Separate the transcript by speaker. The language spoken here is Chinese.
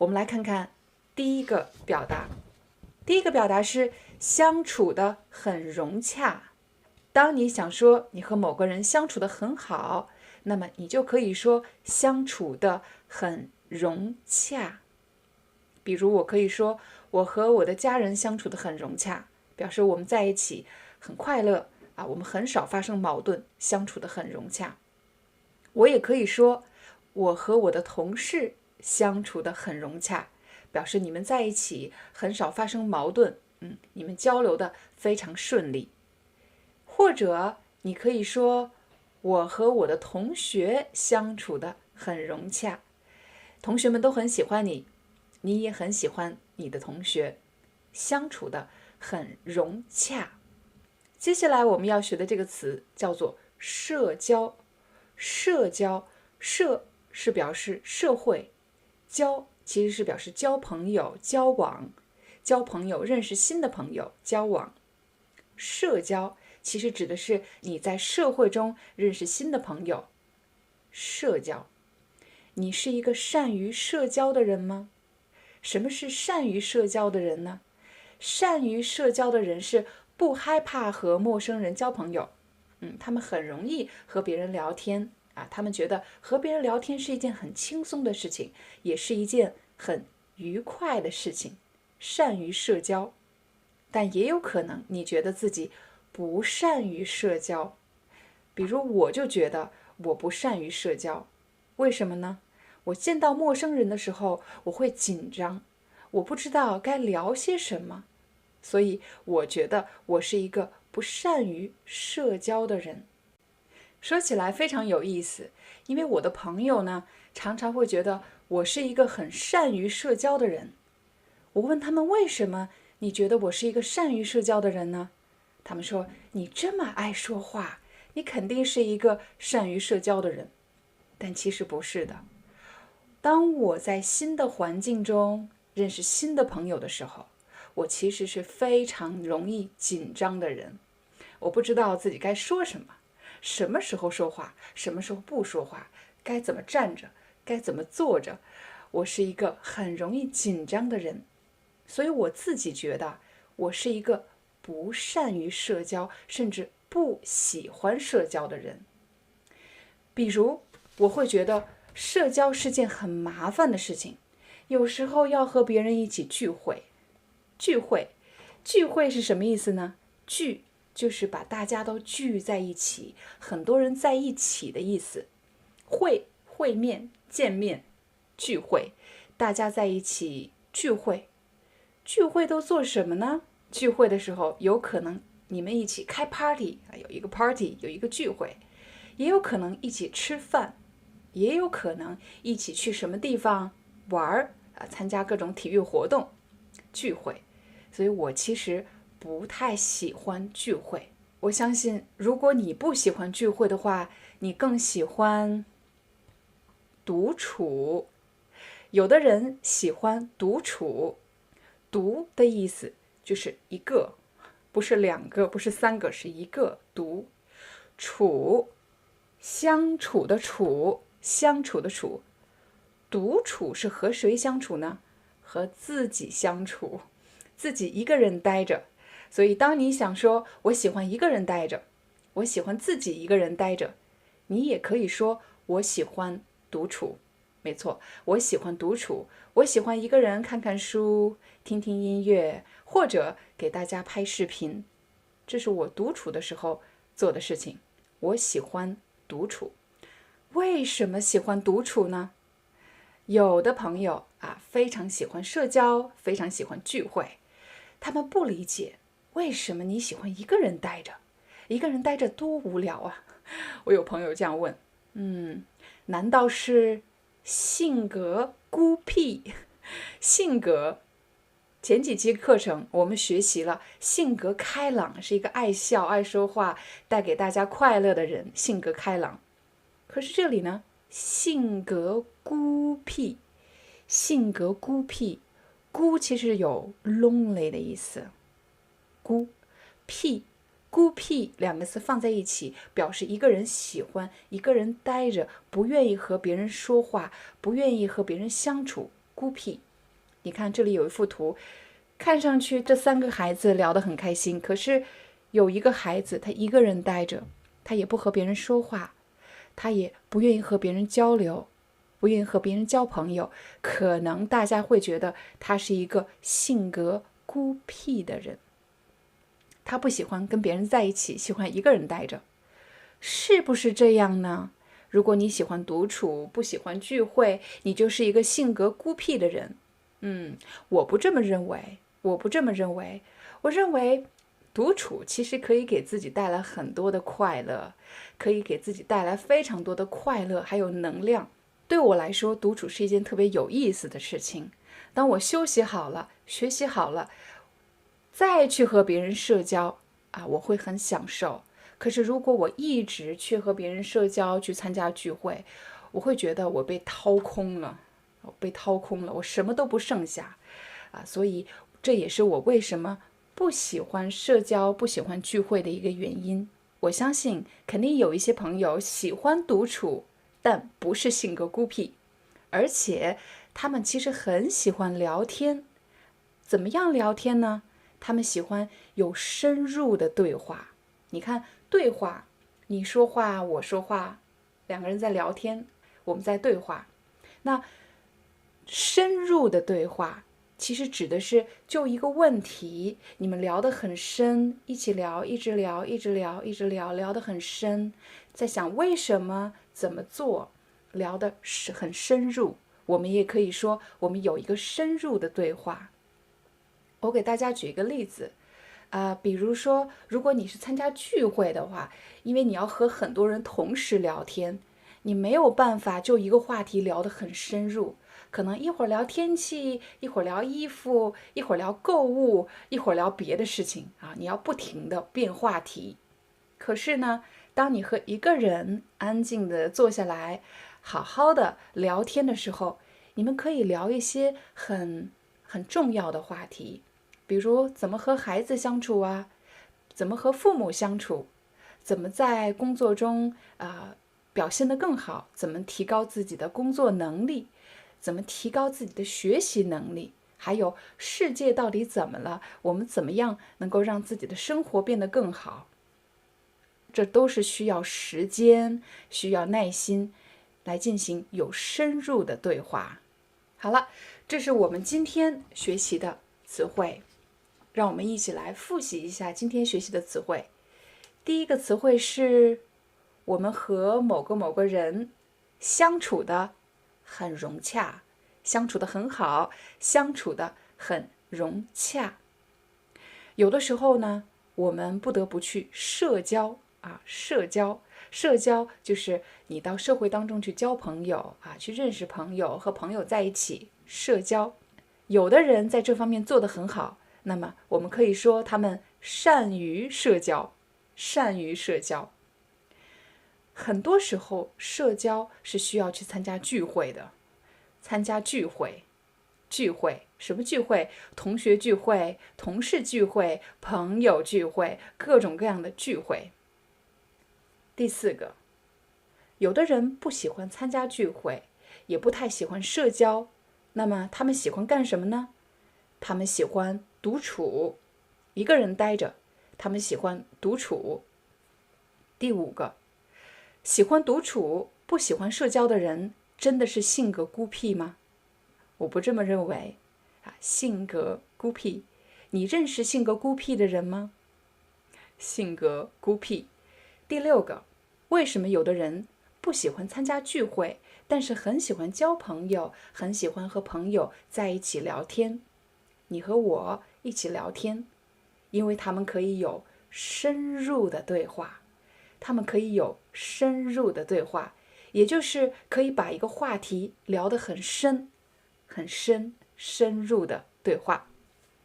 Speaker 1: 我们来看看第一个表达。第一个表达是相处的很融洽。当你想说你和某个人相处的很好，那么你就可以说相处的很融洽。比如我可以说我和我的家人相处的很融洽，表示我们在一起很快乐啊，我们很少发生矛盾，相处的很融洽。我也可以说我和我的同事相处的很融洽，表示你们在一起很少发生矛盾，你们交流的非常顺利。或者你可以说我和我的同学相处的很融洽，同学们都很喜欢你，你也很喜欢你的同学，相处的很融洽。接下来我们要学的这个词叫做社交。社交，社是表示社会，交其实是表示交朋友、交往、交朋友、认识新的朋友、交往。社交其实指的是你在社会中认识新的朋友。社交，你是一个善于社交的人吗？什么是善于社交的人呢？善于社交的人是不害怕和陌生人交朋友，他们很容易和别人聊天啊，他们觉得和别人聊天是一件很轻松的事情，也是一件很愉快的事情，善于社交。但也有可能你觉得自己不善于社交，比如我就觉得我不善于社交，为什么呢？我见到陌生人的时候，我会紧张，我不知道该聊些什么，所以我觉得我是一个不善于社交的人。说起来非常有意思，因为我的朋友呢，常常会觉得我是一个很善于社交的人。我问他们为什么你觉得我是一个善于社交的人呢？他们说你这么爱说话，你肯定是一个善于社交的人。但其实不是的。当我在新的环境中认识新的朋友的时候，我其实是非常容易紧张的人。我不知道自己该说什么，什么时候说话，什么时候不说话，该怎么站着，该怎么坐着。我是一个很容易紧张的人，所以我自己觉得我是一个不善于社交，甚至不喜欢社交的人。比如，我会觉得社交是件很麻烦的事情，有时候要和别人一起聚会。聚会是什么意思呢？聚就是把大家都聚在一起，很多人在一起的意思。会面、见面，聚会，大家在一起聚会。聚会都做什么呢？聚会的时候，有可能你们一起开 party， 有一个 party， 有一个聚会，也有可能一起吃饭，也有可能一起去什么地方玩参加各种体育活动，聚会。所以我其实不太喜欢聚会。我相信，如果你不喜欢聚会的话，你更喜欢独处。有的人喜欢独处，独的意思就是一个，不是两个，不是三个，是一个独。处，相处的处，相处的处。独处是和谁相处呢？和自己相处，自己一个人待着。所以当你想说我喜欢一个人待着，我喜欢自己一个人待着，你也可以说我喜欢独处。没错，我喜欢独处，我喜欢一个人看看书，听听音乐，或者给大家拍视频。这是我独处的时候做的事情。我喜欢独处。为什么喜欢独处呢？有的朋友非常喜欢社交，非常喜欢聚会，他们不理解为什么你喜欢一个人待着，一个人待着多无聊啊！我有朋友这样问，难道是性格孤僻？性格，前几期课程我们学习了，性格开朗是一个爱笑、爱说话，带给大家快乐的人，性格开朗。可是这里呢，性格孤僻，性格孤僻，孤其实有 lonely 的意思，孤僻。孤僻两个字放在一起，表示一个人喜欢一个人待着，不愿意和别人说话，不愿意和别人相处。孤僻，你看这里有一幅图，看上去这3个孩子聊得很开心，可是有一个孩子他一个人待着，他也不和别人说话，他也不愿意和别人交流，不愿意和别人交朋友，可能大家会觉得他是一个性格孤僻的人，他不喜欢跟别人在一起，喜欢一个人待着，是不是这样呢？如果你喜欢独处，不喜欢聚会，你就是一个性格孤僻的人。我不这么认为，我认为独处其实可以给自己带来很多的快乐，可以给自己带来非常多的快乐，还有能量。对我来说，独处是一件特别有意思的事情。当我休息好了，学习好了，再去和别人社交我会很享受。可是如果我一直去和别人社交，去参加聚会，我会觉得我被掏空了，我什么都不剩下所以这也是我为什么不喜欢社交、不喜欢聚会的一个原因。我相信肯定有一些朋友喜欢独处，但不是性格孤僻，而且他们其实很喜欢聊天。怎么样聊天呢？他们喜欢有深入的对话。你看，对话，你说话，我说话，两个人在聊天，我们在对话。那深入的对话其实指的是就一个问题，你们聊得很深，一起聊，一直聊，聊得很深，在想为什么，怎么做，聊得很深入。我们也可以说我们有一个深入的对话。我给大家举一个例子比如说如果你是参加聚会的话，因为你要和很多人同时聊天，你没有办法就一个话题聊得很深入，可能一会儿聊天气，一会儿聊衣服，一会儿聊购物，一会儿聊别的事情你要不停地变话题。可是呢，当你和一个人安静地坐下来，好好的聊天的时候，你们可以聊一些很重要的话题，比如怎么和孩子相处怎么和父母相处，怎么在工作中表现得更好，怎么提高自己的工作能力，怎么提高自己的学习能力，还有世界到底怎么了，我们怎么样能够让自己的生活变得更好。这都是需要时间，需要耐心来进行有深入的对话。好了，这是我们今天学习的词汇，让我们一起来复习一下今天学习的词汇。第一个词汇是我们和某个人相处的很融洽，相处的很好，相处的很融洽。有的时候呢，我们不得不去社交社交就是你到社会当中去交朋友去认识朋友，和朋友在一起社交。有的人在这方面做得很好，那么我们可以说他们善于社交。很多时候社交是需要去参加聚会的，什么聚会？同学聚会、同事聚会、朋友聚会，各种各样的聚会。第四个，有的人不喜欢参加聚会，也不太喜欢社交，那么他们喜欢干什么呢？他们喜欢独处，一个人待着，他们喜欢独处。第五个，喜欢独处，不喜欢社交的人，真的是性格孤僻吗？我不这么认为性格孤僻，你认识性格孤僻的人吗？性格孤僻。第六个，为什么有的人不喜欢参加聚会，但是很喜欢交朋友，很喜欢和朋友在一起聊天？你和我一起聊天，因为他们可以有深入的对话，也就是可以把一个话题聊得很深入的对话。